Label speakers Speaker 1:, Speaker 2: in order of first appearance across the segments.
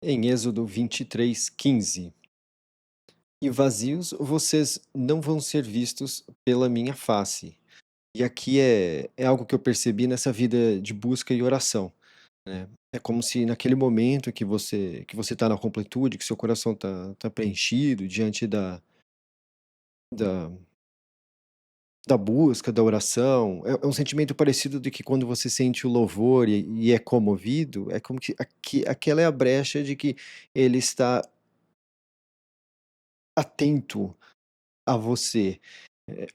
Speaker 1: Em Êxodo 23:15. E vazios vocês não vão ser vistos pela minha face. E aqui é algo que eu percebi nessa vida de busca e oração, né. É como se naquele momento que você está na completude, que seu coração tá preenchido diante da da busca, da oração, é um sentimento parecido de que quando você sente o louvor e é comovido, é como que aquela é a brecha de que ele está atento a você. Eh,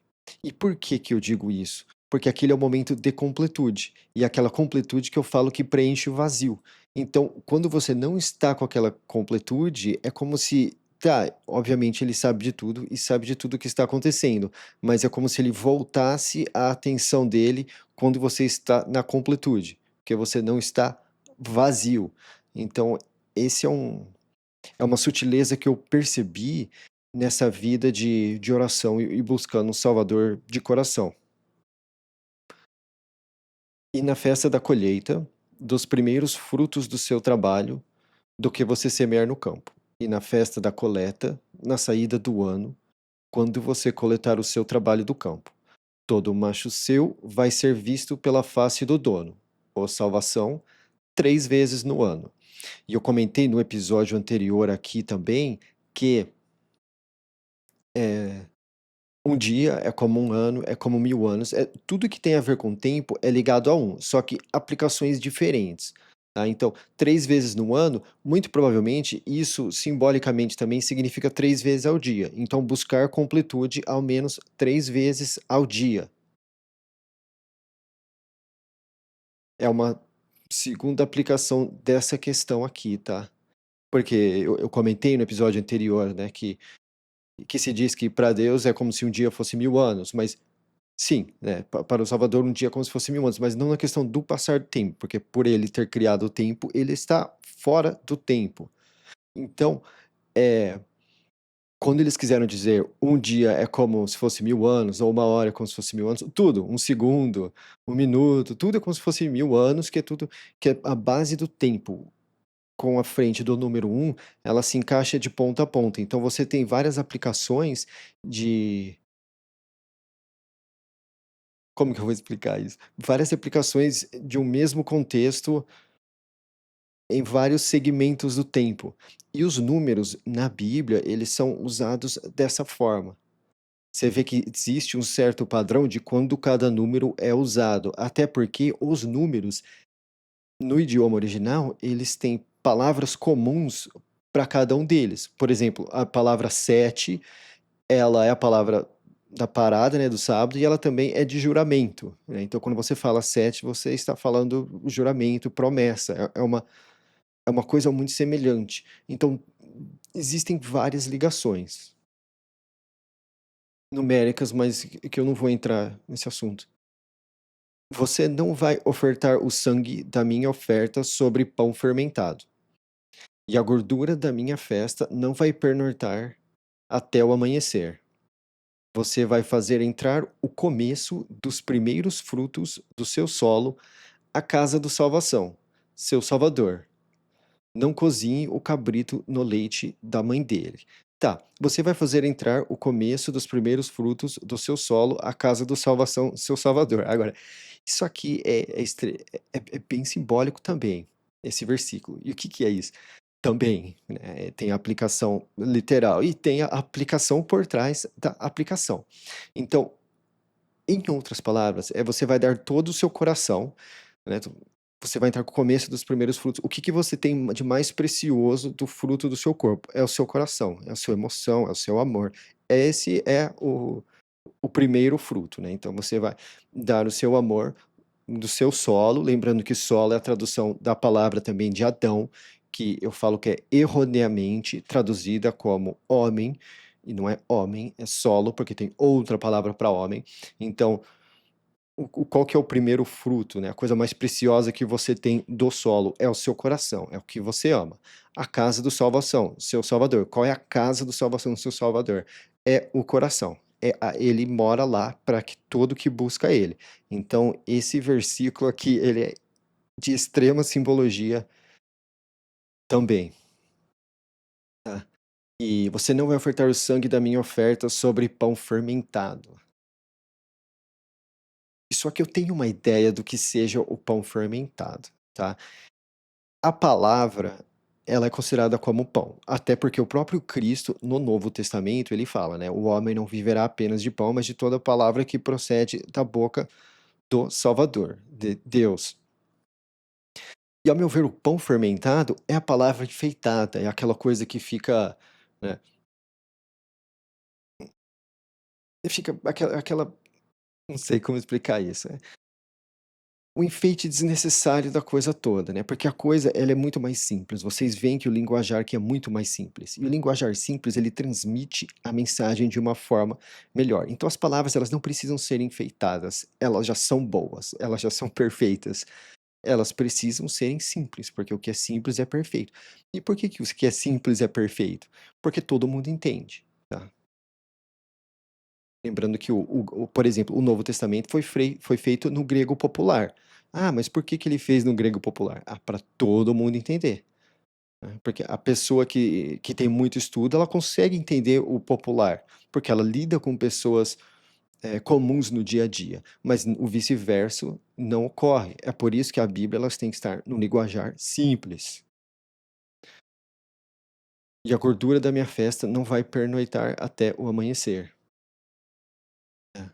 Speaker 1: e por que que eu digo isso? Porque aquele é o momento de completude, e aquela completude que eu falo que preenche o vazio. Então, quando você não está com aquela completude, é como se tá, obviamente ele sabe de tudo e sabe de tudo que está acontecendo, mas é como se ele voltasse a atenção dele quando você está na completude, porque você não está vazio. Então, esse é uma sutileza que eu percebi nessa vida de oração e buscando um Salvador de coração. E na festa da colheita, dos primeiros frutos do seu trabalho, do que você semear no campo. E na festa da coleta, na saída do ano, quando você coletar o seu trabalho do campo. Todo macho seu vai ser visto pela face do dono, ou salvação, 3 vezes no ano. E eu comentei no episódio anterior aqui também que eh, um dia é como um ano, é como 1000 anos, tudo que tem a ver com tempo é ligado a um, só que aplicações diferentes, tá. Então, 3 vezes no ano, muito provavelmente isso simbolicamente também significa 3 vezes ao dia, então buscar completude ao menos 3 vezes ao dia. É uma segunda aplicação dessa questão aqui, tá. Porque eu comentei no episódio anterior, né, que se diz que para Deus é como se um dia fosse 1000 anos, mas sim, né, para o Salvador um dia é como se fosse 1000 anos, mas não na questão do passar do tempo, porque por ele ter criado o tempo, ele está fora do tempo. Então, eh, quando eles quiseram dizer um dia é como se fosse 1000 anos, ou uma hora é como se fosse 1000 anos, tudo, um segundo, um minuto, tudo é como se fosse 1000 anos, que é tudo que é a base do tempo. Com a frente do número um, ela se encaixa de ponta a ponta. Então você tem várias aplicações de como que eu vou explicar isso? Várias aplicações de um mesmo contexto em vários segmentos do tempo. E os números na Bíblia, eles são usados dessa forma. Você vê que existe um certo padrão de quando cada número é usado, até porque os números, no idioma original, eles têm palavras comuns para cada um deles. Por exemplo, a palavra 7, ela é a palavra da parada, né, do sábado, e ela também é de juramento, né. Então quando você fala 7, você está falando juramento, promessa, é uma coisa muito semelhante. Então, existem várias ligações numéricas, mas que eu não vou entrar nesse assunto. Você não vai ofertar o sangue da minha oferta sobre pão fermentado, e a gordura da minha festa não vai pernoitar até o amanhecer. Você vai fazer entrar o começo dos primeiros frutos do seu solo à casa do salvação, seu Salvador. Não cozinhe o cabrito no leite da mãe dele. Tá, você vai fazer entrar o começo dos primeiros frutos do seu solo à casa do salvação, seu Salvador. Agora, isso aqui é bem simbólico também, esse versículo. E o que que é isso? Também, né, tem a aplicação literal e tem a aplicação por trás da aplicação. Então, em outras palavras, você vai dar todo o seu coração, né, você vai entrar com o começo dos primeiros frutos. O que que você tem de mais precioso do fruto do seu corpo? É o seu coração, é a sua emoção, é o seu amor. Esse é o primeiro fruto, né, então você vai dar o seu amor do seu solo, lembrando que solo é a tradução da palavra também de Adão, que eu falo que é erroneamente traduzida como homem, e não é homem, é solo, porque tem outra palavra para homem. Então, qual que é o primeiro fruto, né? A coisa mais preciosa que você tem do solo é o seu coração, é o que você ama. A casa do salvação, seu Salvador. Qual é a casa do salvação do seu Salvador? É o coração. Ele mora lá para que todo que busca ele. Então, esse versículo aqui, ele é de extrema simbologia também. E você não vai ofertar o sangue da minha oferta sobre pão fermentado. Só que eu tenho uma ideia do que seja o pão fermentado, tá? A palavra, ela é considerada como pão, até porque o próprio Cristo, no Novo Testamento, ele fala, né? O homem não viverá apenas de pão, mas de toda palavra que procede da boca do Salvador, de Deus. E ao meu ver, o pão fermentado é a palavra enfeitada, é aquela coisa que fica, né? Fica aquela, não sei como explicar isso. O enfeite desnecessário da coisa toda, né? Porque a coisa, ela é muito mais simples. Vocês veem que o linguajar aqui é muito mais simples. E o linguajar simples, ele transmite a mensagem de uma forma melhor. Então as palavras, elas não precisam ser enfeitadas. Elas já são boas, elas já são perfeitas. Elas precisam serem simples, porque o que é simples é perfeito. E por que que o que é simples é perfeito? Porque todo mundo entende, tá? Lembrando que por exemplo, o Novo Testamento foi feito no grego popular. Ah, mas por que que ele fez no grego popular? Ah, para todo mundo entender, né? Porque a pessoa que tem muito estudo, ela consegue entender o popular, porque ela lida com pessoas comuns no dia a dia. Mas o vice-verso não ocorre. É por isso que a Bíblia elas tem que estar no linguajar simples. E a gordura da minha festa não vai pernoitar até o amanhecer. É.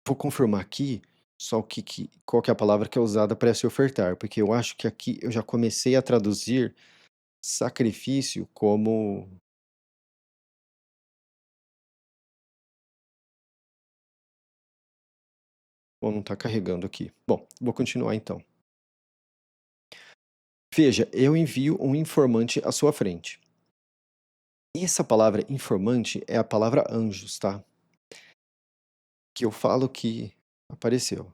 Speaker 1: Vou confirmar aqui só qual que é a palavra que é usada para se ofertar, porque eu acho que aqui eu já comecei a traduzir sacrifício como. Bom, não está carregando aqui. Bom, vou continuar então. Veja, eu envio um informante à sua frente. Essa palavra informante é a palavra anjos, tá? Que eu falo que apareceu.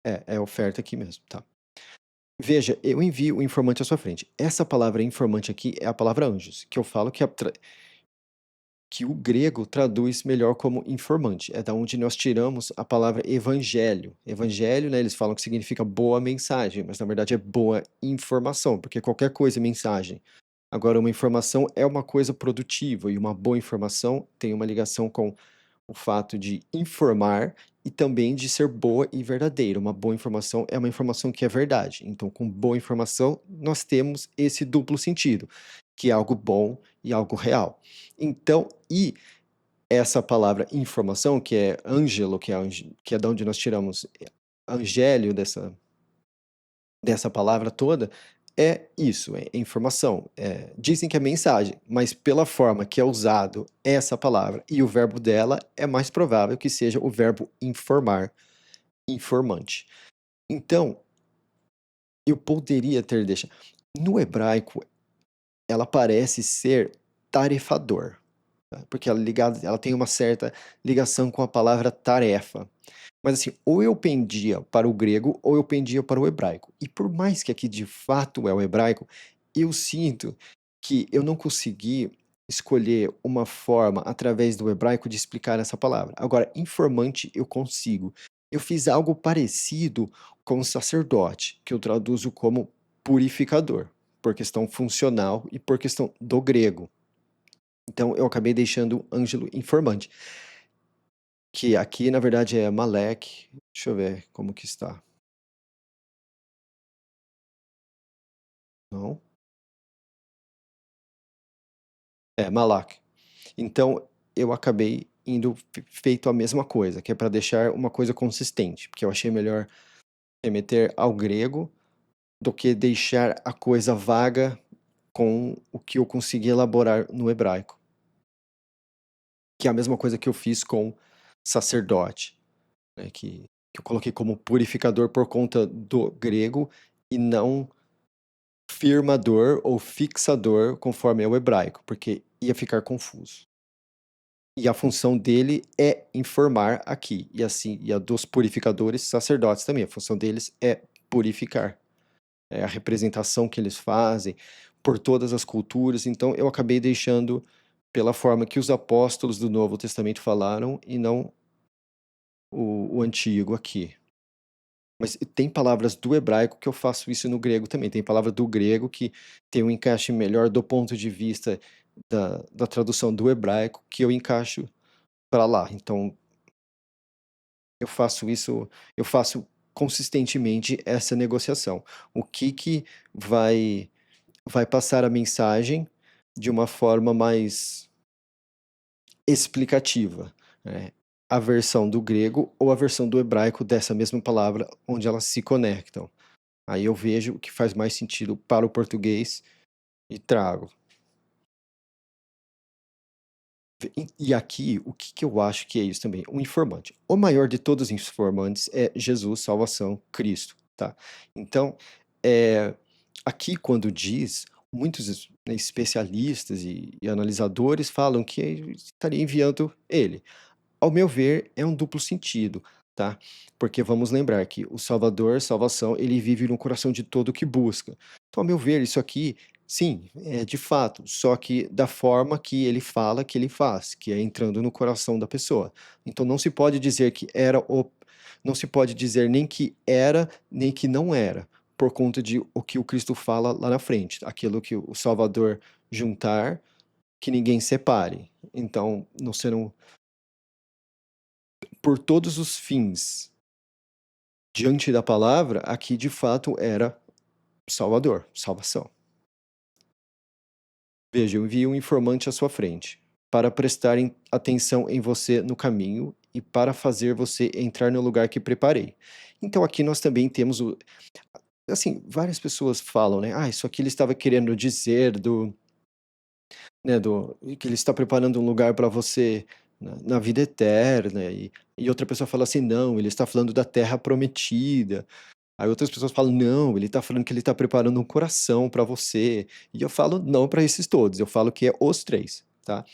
Speaker 1: É oferta aqui mesmo, tá? Veja, eu envio o informante à sua frente. Essa palavra informante aqui é a palavra anjos, que eu falo que o grego traduz melhor como informante. É da onde nós tiramos a palavra evangelho. Evangelho, né, eles falam que significa boa mensagem, mas na verdade é boa informação, porque qualquer coisa é mensagem. Agora, uma informação é uma coisa produtiva e uma boa informação tem uma ligação com o fato de informar e também de ser boa e verdadeira. Uma boa informação é uma informação que é verdade. Então, com boa informação, nós temos esse duplo sentido, que é algo bom e algo real. Então, e essa palavra informação, que é angelo, que é da onde nós tiramos angélio dessa palavra toda, é isso, é informação. Dizem que é mensagem, mas pela forma que é usado essa palavra e o verbo dela, é mais provável que seja o verbo informar, informante. Então, eu poderia ter deixado. No hebraico, ela parece ser tarefador, tá? Porque ela tem uma certa ligação com a palavra tarefa. Mas assim, ou eu pendia para o grego ou eu pendia para o hebraico. E por mais que aqui de fato é o hebraico, eu sinto que eu não consegui escolher uma forma através do hebraico de explicar essa palavra. Agora, informante eu consigo. Eu fiz algo parecido com sacerdote, que eu traduzo como purificador, por questão funcional e por questão do grego. Então eu acabei deixando Ângelo informante. Que aqui, na verdade, é Malek. Deixa eu ver como que está. Não? É Malak. Então, eu acabei indo feito a mesma coisa, que é para deixar uma coisa consistente, porque eu achei melhor remeter ao grego do que deixar a coisa vaga com o que eu consegui elaborar no hebraico. Que é a mesma coisa que eu fiz com sacerdote, né, que eu coloquei como purificador por conta do grego e não firmador ou fixador, conforme é o hebraico, porque ia ficar confuso. E a função dele é informar aqui, e assim, e a dos purificadores sacerdotes também, a função deles é purificar. É a representação que eles fazem por todas as culturas, então eu acabei deixando pela forma que os apóstolos do Novo Testamento falaram e não o antigo aqui. Mas tem palavras do hebraico que eu faço isso no grego também. Tem palavra do grego que tem um encaixe melhor do ponto de vista da tradução do hebraico que eu encaixo para lá. Então, eu faço isso, eu faço consistentemente essa negociação. O que vai passar a mensagem de uma forma mais explicativa, né? A versão do grego ou a versão do hebraico dessa mesma palavra, onde elas se conectam. Aí eu vejo o que faz mais sentido para o português e trago. E aqui, o que eu acho que é isso também? Um informante. O maior de todos os informantes é Jesus, salvação, Cristo, tá? Então, é, aqui quando diz, muitos né, especialistas e analisadores falam que estaria enviando ele. Ao meu ver, é um duplo sentido, tá? Porque vamos lembrar que o Salvador, salvação, ele vive no coração de todo que busca. Então, ao meu ver, isso aqui, sim, é de fato, só que da forma que ele fala que ele faz, que é entrando no coração da pessoa. Então, não se pode dizer que era o. Não se pode dizer nem que era, nem que não era, por conta de o que o Cristo fala lá na frente, aquilo que o Salvador juntar, que ninguém separe. Então, não serão por todos os fins diante da palavra, aqui de fato era Salvador, salvação. Veja, eu envio um informante à sua frente, para prestarem atenção em você no caminho e para fazer você entrar no lugar que preparei. Então aqui nós também temos o. Assim, várias pessoas falam, né? Ah, isso aqui ele estava querendo dizer do. Né, que ele está preparando um lugar para você na vida eterna. E outra pessoa fala assim, não, ele está falando da terra prometida. Aí outras pessoas falam: "Não, ele está falando que ele está preparando um coração para você". E eu falo não para esses todos, eu falo que é os 3, tá.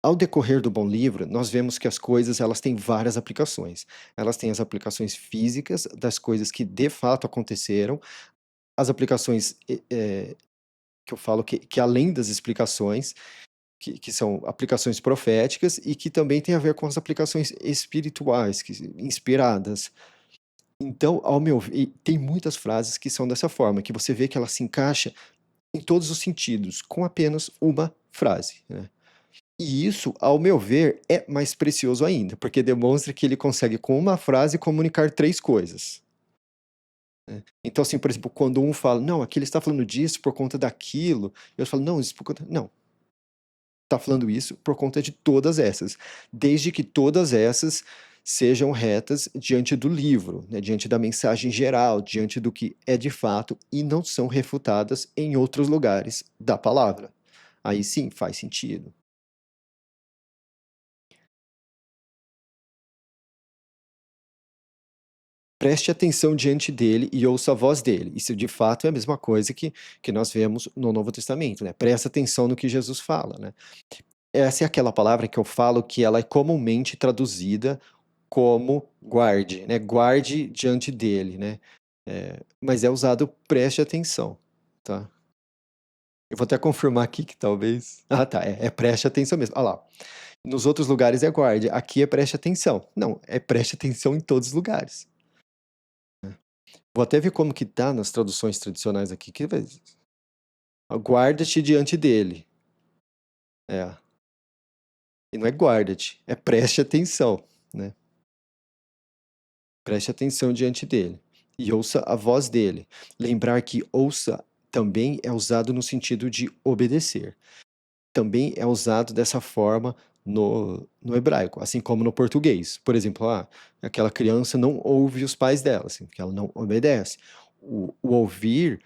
Speaker 1: Ao decorrer do bom livro, nós vemos que as coisas elas têm várias aplicações. Elas têm as aplicações físicas das coisas que de fato aconteceram, as aplicações, que eu falo que além das explicações, que são aplicações proféticas e que também tem a ver com as aplicações espirituais, que inspiradas. Então, ao meu ver, e tem muitas frases que são dessa forma, que você vê que ela se encaixa em todos os sentidos, com apenas uma frase, né. E isso, ao meu ver, é mais precioso ainda, porque demonstra que ele consegue, com uma frase, comunicar 3 coisas, né. Então, assim, por exemplo, quando um fala: "Não, aqui ele está falando disso por conta daquilo", eu falo: "Não, isso por conta", não, está falando isso por conta de todas essas, desde que todas essas sejam retas diante do livro, né, diante da mensagem geral, diante do que é de fato e não são refutadas em outros lugares da palavra. Aí sim faz sentido. Preste atenção diante dele e ouça a voz dele. Isso de fato é a mesma coisa que nós vemos no Novo Testamento, né? Presta atenção no que Jesus fala, né? Essa é aquela palavra que eu falo que ela é comumente traduzida como guarde, né, guarde diante dele, né, mas é usado preste atenção, tá. Eu vou até confirmar aqui que talvez tá, é preste atenção mesmo, olha lá, nos outros lugares é guarde, aqui é preste atenção. Não, é preste atenção em todos os lugares. Vou até ver como que tá nas traduções tradicionais aqui, que vai guarda-te diante dele. É, e não é guarda-te, é preste atenção, né. Preste atenção diante dele e ouça a voz dele. Lembrar que ouça também é usado no sentido de obedecer. Também é usado dessa forma no hebraico, assim como no português. Por exemplo, aquela criança não ouve os pais dela, assim, porque ela não obedece. O ouvir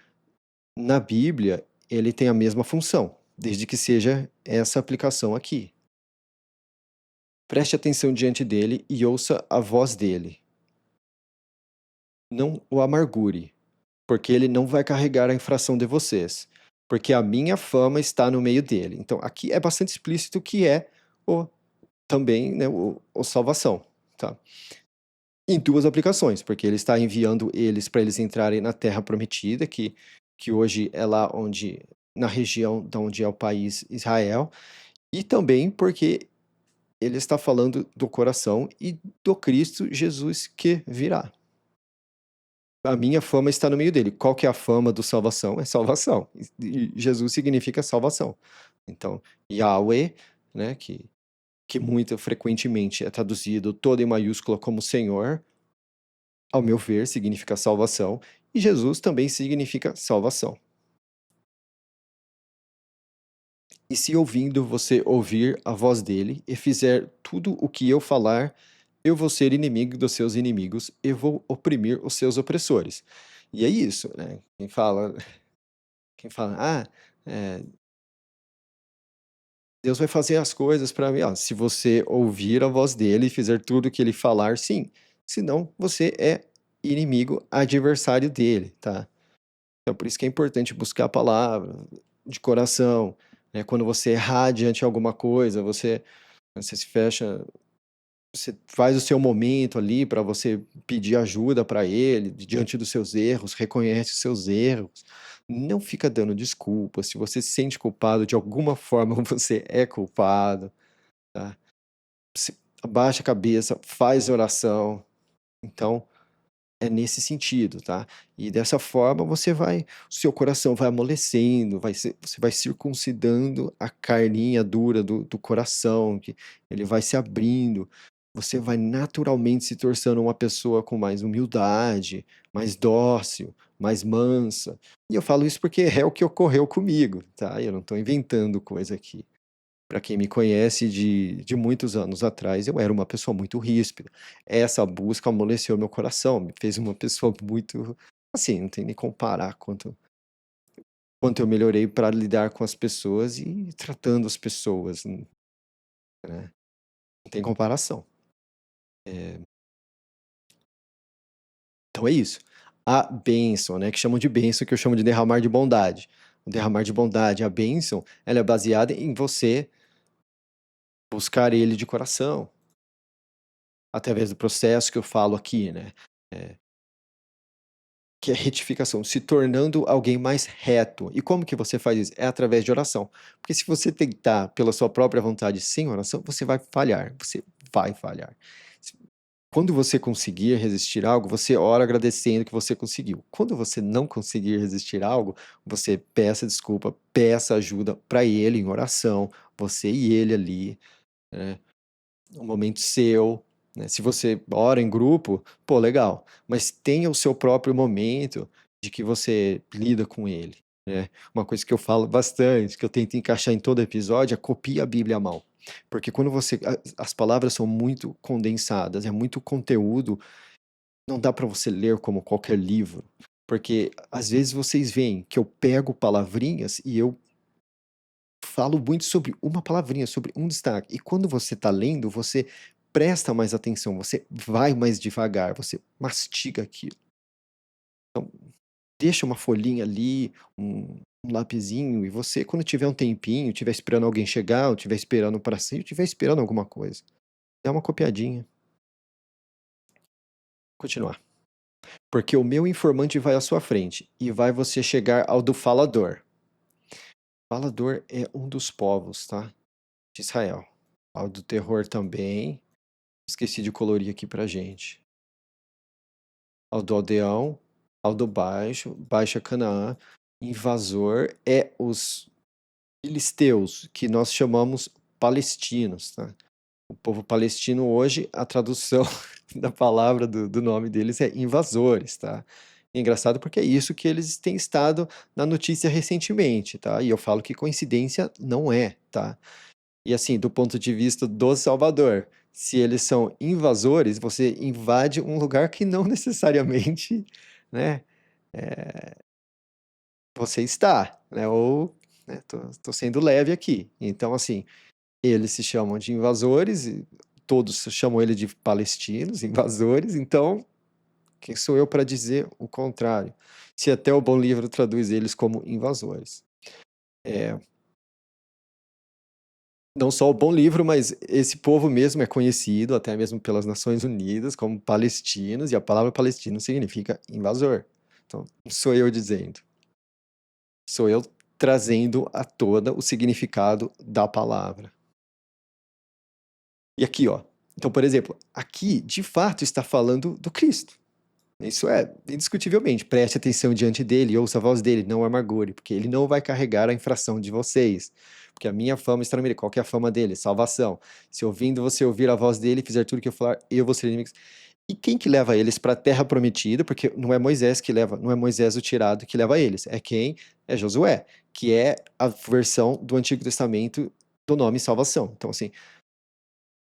Speaker 1: na Bíblia, ele tem a mesma função, desde que seja essa aplicação aqui. Preste atenção diante dele e ouça a voz dele. Não o amargure, porque ele não vai carregar a infração de vocês, porque a minha fama está no meio dele. Então, aqui é bastante explícito que é o também, né, o salvação, tá? Em 2 aplicações, porque ele está enviando eles para eles entrarem na terra prometida, que hoje é lá onde na região da onde é o país Israel, e também porque ele está falando do coração e do Cristo Jesus que virá. A minha fama está no meio dele. Qual que é a fama do salvação? É salvação. E Jesus significa salvação. Então, Yahweh, né, que muito frequentemente é traduzido todo em maiúscula como Senhor, ao meu ver, significa salvação, e Jesus também significa salvação. E se ouvindo você ouvir a voz dele e fizer tudo o que eu falar, eu vou ser inimigo dos seus inimigos e vou oprimir os seus opressores. E é isso, né? Quem fala, Deus vai fazer as coisas para mim. Ó, se você ouvir a voz dele e fizer tudo o que ele falar, sim. Senão, você é inimigo, adversário dele, tá? Então, por isso que é importante buscar a palavra de coração, né? Quando você errar diante de alguma coisa, você se fecha, você faz o seu momento ali para você pedir ajuda para ele, diante dos seus erros, reconhece os seus erros. Não fica dando desculpa. Se você se sente culpado, de alguma forma você é culpado, tá? Se abaixa a cabeça, faz oração. Então, é nesse sentido, tá? E dessa forma o seu coração vai amolecendo, você vai circuncidando a carninha dura do coração, que ele vai se abrindo, você vai naturalmente se tornando uma pessoa com mais humildade, mais dócil, mais mansa. E eu falo isso porque é o que ocorreu comigo, tá? Eu não estou inventando coisa aqui. Para quem me conhece de muitos anos atrás, eu era uma pessoa muito ríspida. Essa busca amoleceu meu coração, me fez uma pessoa muito, assim, não tem nem comparar quanto eu melhorei para lidar com as pessoas e tratando as pessoas, né? Não tem comparação. Então é isso. A bênção, né, que chamam de bênção, que eu chamo de derramar de bondade. O derramar de bondade, a bênção, ela é baseada em você buscar ele de coração, através do processo que eu falo aqui, né? Eh, que é retificação, se tornando alguém mais reto. E como que você faz isso? É através de oração. Porque se você tentar pela sua própria vontade sem oração, você vai falhar. Você vai falhar. Se- Quando você conseguir resistir a algo, você ora agradecendo que você conseguiu. Quando você não conseguir resistir a algo, você peça desculpa, peça ajuda para ele em oração, você e ele ali, né? Um momento seu, né? Se você ora em grupo, pô, legal, mas tenha o seu próprio momento de que você lida com ele, né? Uma coisa que eu falo bastante, que eu tento encaixar em todo episódio, é copie a Bíblia à mão. Porque quando as palavras são muito condensadas, é muito conteúdo, não dá para você ler como qualquer livro. Porque às vezes vocês veem que eu pego palavrinhas e eu falo muito sobre uma palavrinha, sobre um destaque. E quando você está lendo, você presta mais atenção, você vai mais devagar, você mastiga aquilo. Deixa uma folhinha ali, um lapisinho, e você, quando tiver um tempinho, tiver esperando alguém chegar, ou tiver esperando para sair, ou tiver esperando alguma coisa, dá uma copiadinha. Continuar. Porque o meu informante vai à sua frente, e vai você chegar ao do falador. Falador é um dos povos, tá? De Israel. Ao do terror também. Esqueci de colorir aqui pra gente. Ao do aldeão, ao do baixo, baixa Canaã, invasor é os filisteus, que nós chamamos palestinos, tá? O povo palestino hoje, a tradução da palavra do nome deles é invasores, tá? É engraçado porque é isso que eles têm estado na notícia recentemente, tá? E eu falo que coincidência não é, tá? E assim, do ponto de vista do Salvador, se eles são invasores, você invade um lugar que não necessariamente, né, você está, né, ou, né, tô sendo leve aqui. Então, assim, eles se chamam de invasores, e todos chamam ele de palestinos, invasores, então, quem sou eu para dizer o contrário? Se até o Bom Livro traduz eles como invasores. É, não só o Bom Livro, mas esse povo mesmo é conhecido, até mesmo pelas Nações Unidas, como palestinos, e a palavra palestino significa invasor. Então, não sou eu dizendo, sou eu trazendo à tona o significado da palavra. E aqui, ó. Então, por exemplo, aqui de fato está falando do Cristo. Isso é indiscutivelmente. Preste atenção diante dele e ouça a voz dele, não amargure, porque ele não vai carregar a infração de vocês. Porque a minha fama está nele. Qual que é a fama dele? Salvação. Se ouvindo você ouvir a voz dele e fizer tudo que eu falar, eu vou ser inimigo. E quem que leva eles para a terra prometida? Porque não é Moisés que leva, não é Moisés o tirado que leva eles. É quem? É Josué, que é a versão do Antigo Testamento do nome salvação. Então, assim,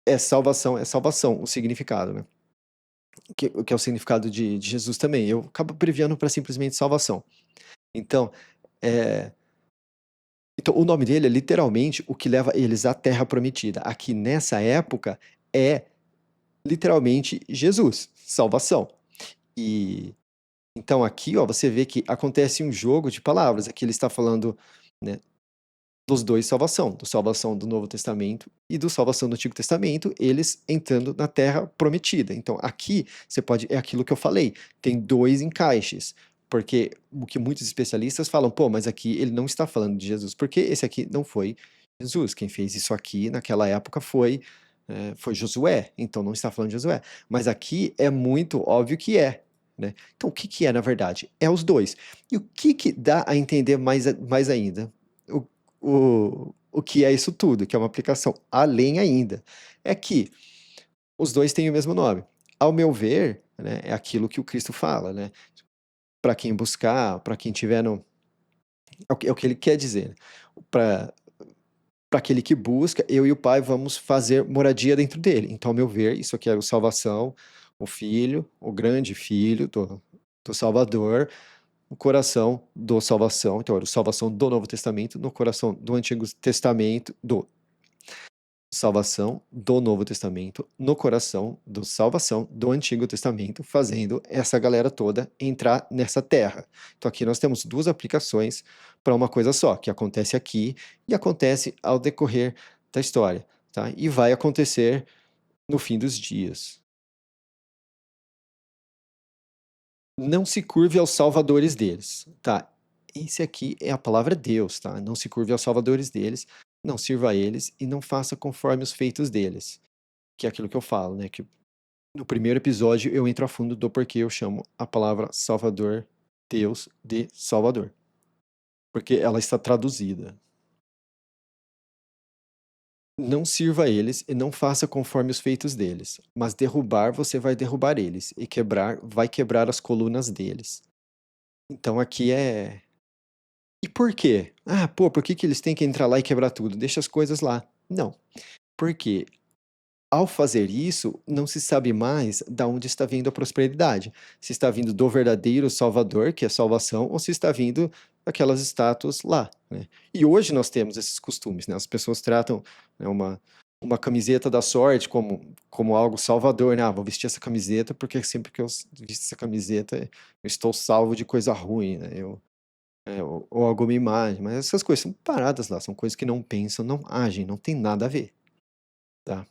Speaker 1: é salvação o significado, né? Que é o significado de Jesus também. Eu acabo abreviando para simplesmente salvação. Então, é, então, o nome dele é literalmente o que leva eles à terra prometida. Aqui nessa época é literalmente Jesus, salvação. E então aqui, ó, você vê que acontece um jogo de palavras. Aqui ele está falando, né, dos dois salvação, do salvação do Novo Testamento e do salvação do Antigo Testamento, eles entrando na terra prometida. Então aqui você pode, é aquilo que eu falei, tem dois encaixes, porque o que muitos especialistas falam, pô, mas aqui ele não está falando de Jesus, porque esse aqui não foi Jesus, quem fez isso aqui naquela época foi Josué, então não está falando de Josué, mas aqui é muito óbvio que é, né? Então o que que é na verdade? É os dois. E o que que dá a entender mais ainda? O que é isso tudo, que é uma aplicação além ainda, é que os dois têm o mesmo nome. Ao meu ver, né, é aquilo que o Cristo fala, né? Para quem buscar, para quem tiver no. É o que ele quer dizer. Para aquele que busca, eu e o Pai vamos fazer moradia dentro dele. Então, ao meu ver, isso aqui é o salvação, o Filho, o grande Filho do Salvador, o coração do salvação, então era o salvação do Novo Testamento, no coração do Antigo Testamento, do salvação do Novo Testamento no coração do salvação do Antigo Testamento, fazendo essa galera toda entrar nessa terra. Então aqui nós temos duas aplicações para uma coisa só, que acontece aqui e acontece ao decorrer da história, tá? E vai acontecer no fim dos dias. Não se curve aos salvadores deles, tá? Esse aqui é a palavra Deus, tá? Não se curve aos salvadores deles, não sirva a eles e não faça conforme os feitos deles. Que é aquilo que eu falo, né? Que no primeiro episódio eu entro a fundo do porquê eu chamo a palavra Salvador, Deus, de Salvador. Porque ela está traduzida. Não sirva a eles e não faça conforme os feitos deles, mas derrubar você vai derrubar eles, e quebrar vai quebrar as colunas deles. Então aqui é. E por quê? Ah, pô, por que que eles têm que entrar lá e quebrar tudo? Deixa as coisas lá. Não. Porque ao fazer isso, não se sabe mais da onde está vindo a prosperidade. Se está vindo do verdadeiro Salvador, que é salvação, ou se está vindo daquelas estátuas lá, né? E hoje nós temos esses costumes, né? As pessoas tratam, né, uma camiseta da sorte como algo salvador, né? Ah, vou vestir essa camiseta porque sempre que eu visto essa camiseta eu estou salvo de coisa ruim, né? Ou alguma imagem, mas essas coisas são paradas lá, são coisas que não pensam, não agem, não tem nada a ver, tá?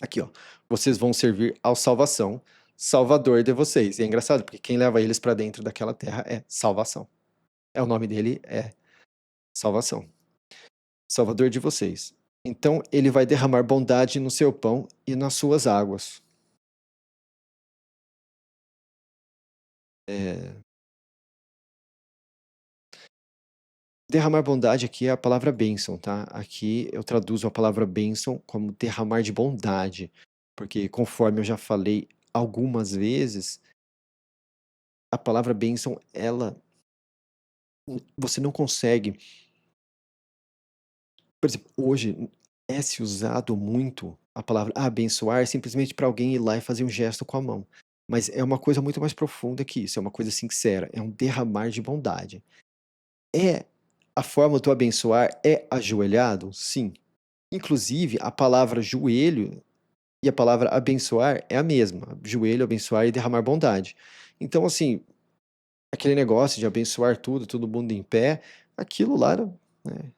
Speaker 1: Aqui, ó. Vocês vão servir ao salvação, salvador de vocês. E é engraçado, porque quem leva eles para dentro daquela terra é salvação. É o nome dele, é salvação. Salvador de vocês. Então ele vai derramar bondade no seu pão e nas suas águas. É, derramar bondade aqui é a palavra bênção, tá? Aqui eu traduzo a palavra bênção como derramar de bondade. Porque conforme eu já falei algumas vezes, a palavra bênção, ela você não consegue. Por exemplo, hoje é se usado muito a palavra abençoar simplesmente para alguém ir lá e fazer um gesto com a mão. Mas é uma coisa muito mais profunda que isso, é uma coisa sincera, é um derramar de bondade. É a forma do abençoar é ajoelhado? Sim. Inclusive, a palavra joelho e a palavra abençoar é a mesma. Joelho, abençoar e derramar bondade. Então, assim, aquele negócio de abençoar tudo, todo mundo em pé, aquilo lá, né,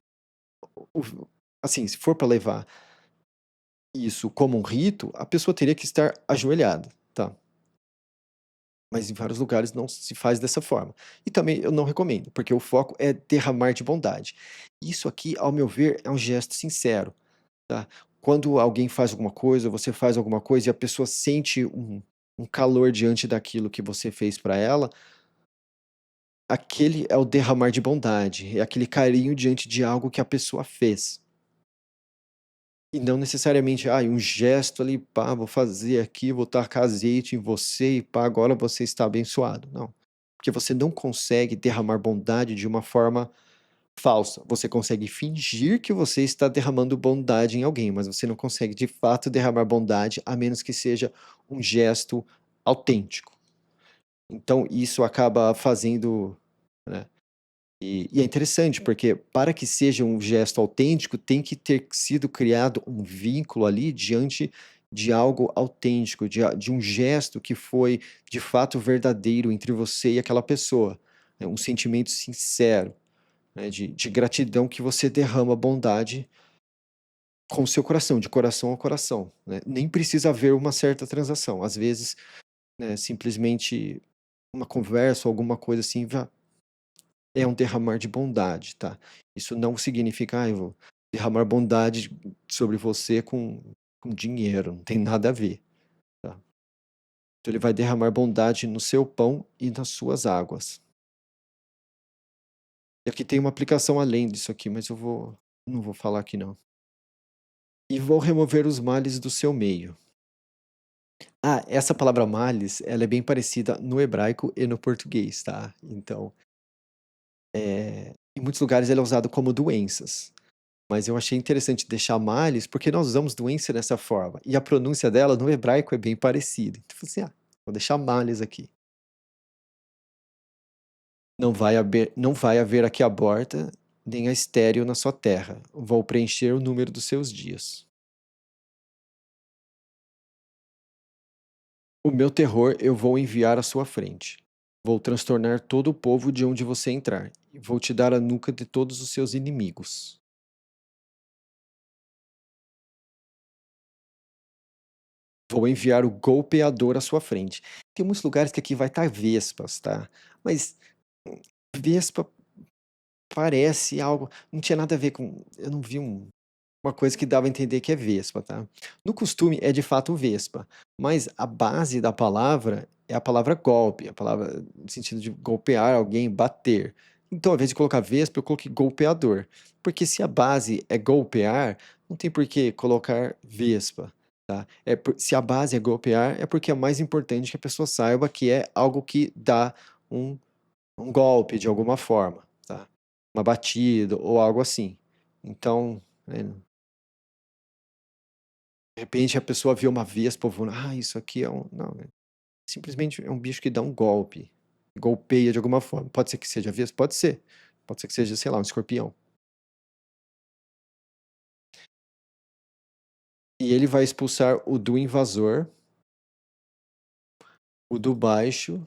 Speaker 1: assim, se for para levar isso como um rito, a pessoa teria que estar ajoelhada, tá? Mas em vários lugares não se faz dessa forma. E também eu não recomendo, porque o foco é derramar de bondade. Isso aqui, ao meu ver, é um gesto sincero, tá? Quando alguém faz alguma coisa, você faz alguma coisa e a pessoa sente um calor diante daquilo que você fez para ela, aquele é o derramar de bondade, é aquele carinho diante de algo que a pessoa fez. E não necessariamente, um gesto ali, pá, vou fazer aqui, vou tacar azeite em você e pá, agora você está abençoado. Não. Porque você não consegue derramar bondade de uma forma falsa. Você consegue fingir que você está derramando bondade em alguém, mas você não consegue de fato derramar bondade a menos que seja um gesto autêntico. Então isso acaba fazendo, né? E é interessante, porque para que seja um gesto autêntico, tem que ter sido criado um vínculo ali diante de algo autêntico, de um gesto que foi de fato verdadeiro entre você e aquela pessoa. Né? Um sentimento sincero, né? De gratidão que você derrama bondade com o seu coração, de coração a coração. Né? Nem precisa haver uma certa transação. Às vezes, né, simplesmente uma conversa ou alguma coisa assim é um derramar de bondade, tá? Isso não significa, eu vou derramar bondade sobre você com dinheiro, não tem nada a ver, tá? Então ele vai derramar bondade no seu pão e nas suas águas. E aqui tem uma aplicação além disso aqui, mas não vou falar aqui não. E vou remover os males do seu meio. Essa palavra males, ela é bem parecida no hebraico e no português, tá? Então, em muitos lugares ela é usado como doenças. Mas eu achei interessante deixar males, porque nós usamos doença dessa forma. E a pronúncia dela no hebraico é bem parecida. Então, eu falei assim, vou deixar males aqui. Não vai haver aqui aborta, nem a estéril na sua terra. Vou preencher o número dos seus dias. O meu terror eu vou enviar à sua frente. Vou transtornar todo o povo de onde você entrar. E vou te dar a nuca de todos os seus inimigos. Vou enviar o golpeador à sua frente. Tem muitos lugares que aqui vai estar vespas, tá? Mas vespa parece algo, não tinha nada a ver com, eu não vi uma coisa que dava a entender que é vespa, tá? No costume é de fato vespa, mas a base da palavra é a palavra golpe, a palavra no sentido de golpear alguém, bater. Então, ao invés de colocar vespa, eu coloquei golpeador. Porque se a base é golpear, não tem por que colocar vespa, tá? Se a base é golpear, é porque é mais importante que a pessoa saiba que é algo que dá um, um golpe de alguma forma, tá? Uma batida ou algo assim. Então, né, de repente a pessoa vê uma vespa voando, isso aqui é um. Não, simplesmente é um bicho que dá um golpe. Golpeia de alguma forma. Pode ser que seja vespa? Pode ser. Pode ser que seja, sei lá, um escorpião. E ele vai expulsar o do invasor, o do baixo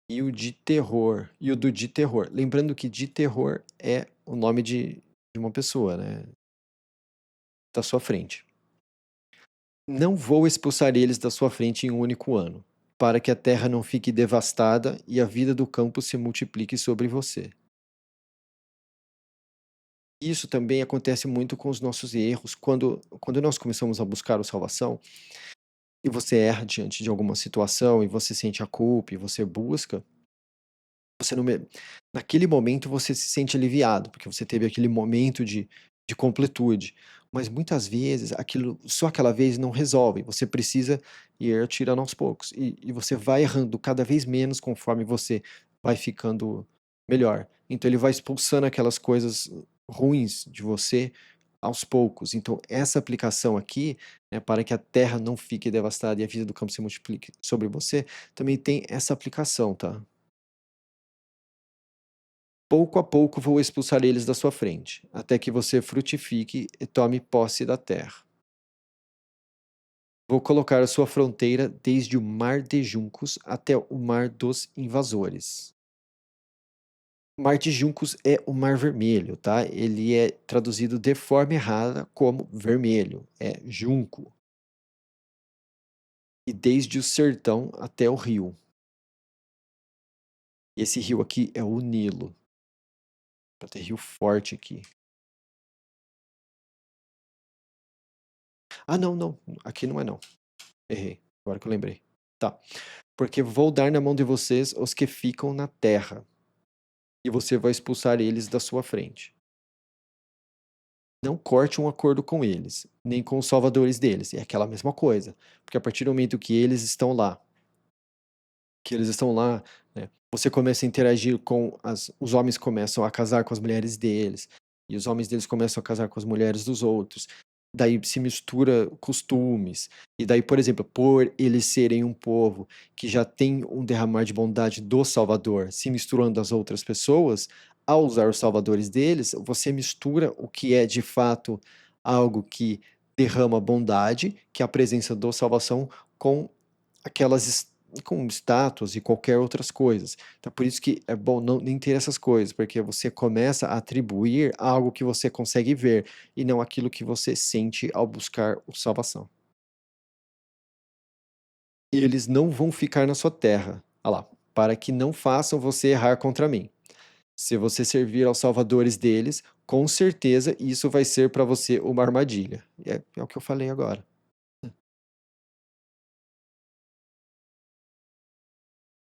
Speaker 1: e o de terror. E o do de terror. Lembrando que de terror é o nome de uma pessoa, né? Da sua frente. Não vou expulsar eles da sua frente em um único ano, para que a terra não fique devastada e a vida do campo se multiplique sobre você. Isso também acontece muito com os nossos erros, quando nós começamos a buscar a salvação, e você erra diante de alguma situação, e você sente a culpa, e você busca, você não me... naquele momento você se sente aliviado, porque você teve aquele momento de completude. Mas muitas vezes, aquilo, só aquela vez não resolve. Você precisa ir tirando aos poucos. E você vai errando cada vez menos conforme você vai ficando melhor. Então ele vai expulsando aquelas coisas ruins de você aos poucos. Então essa aplicação aqui, né, para que a terra não fique devastada e a vida do campo se multiplique sobre você, também tem essa aplicação, tá? Pouco a pouco vou expulsar eles da sua frente, até que você frutifique e tome posse da terra. Vou colocar a sua fronteira desde o mar de juncos até o mar dos invasores. O mar de juncos é o mar vermelho, tá? Ele é traduzido de forma errada como vermelho, é junco. E desde o sertão até o rio. E esse rio aqui é o Nilo. Pra ter rio forte aqui. Não, não. Aqui não é não. Errei. Agora que eu lembrei. Tá. Porque vou dar na mão de vocês os que ficam na terra, e você vai expulsar eles da sua frente. Não corte um acordo com eles, nem com os salvadores deles. É aquela mesma coisa. Porque a partir do momento que eles estão lá, né, você começa a interagir com os homens começam a casar com as mulheres deles, e os homens deles começam a casar com as mulheres dos outros. Daí se mistura costumes. E daí, por exemplo, por eles serem um povo que já tem um derramar de bondade do Salvador, se misturando às outras pessoas, ao usar os salvadores deles, você mistura o que é de fato algo que derrama bondade, que é a presença do salvação, com aquelas com estátuas e qualquer outras coisas. Então, por isso que é bom não, nem ter essas coisas, porque você começa a atribuir algo que você consegue ver e não aquilo que você sente ao buscar o salvação. Eles não vão ficar na sua terra, olha lá, para que não façam você errar contra mim. Se você servir aos salvadores deles, com certeza isso vai ser para você uma armadilha. É o que eu falei agora.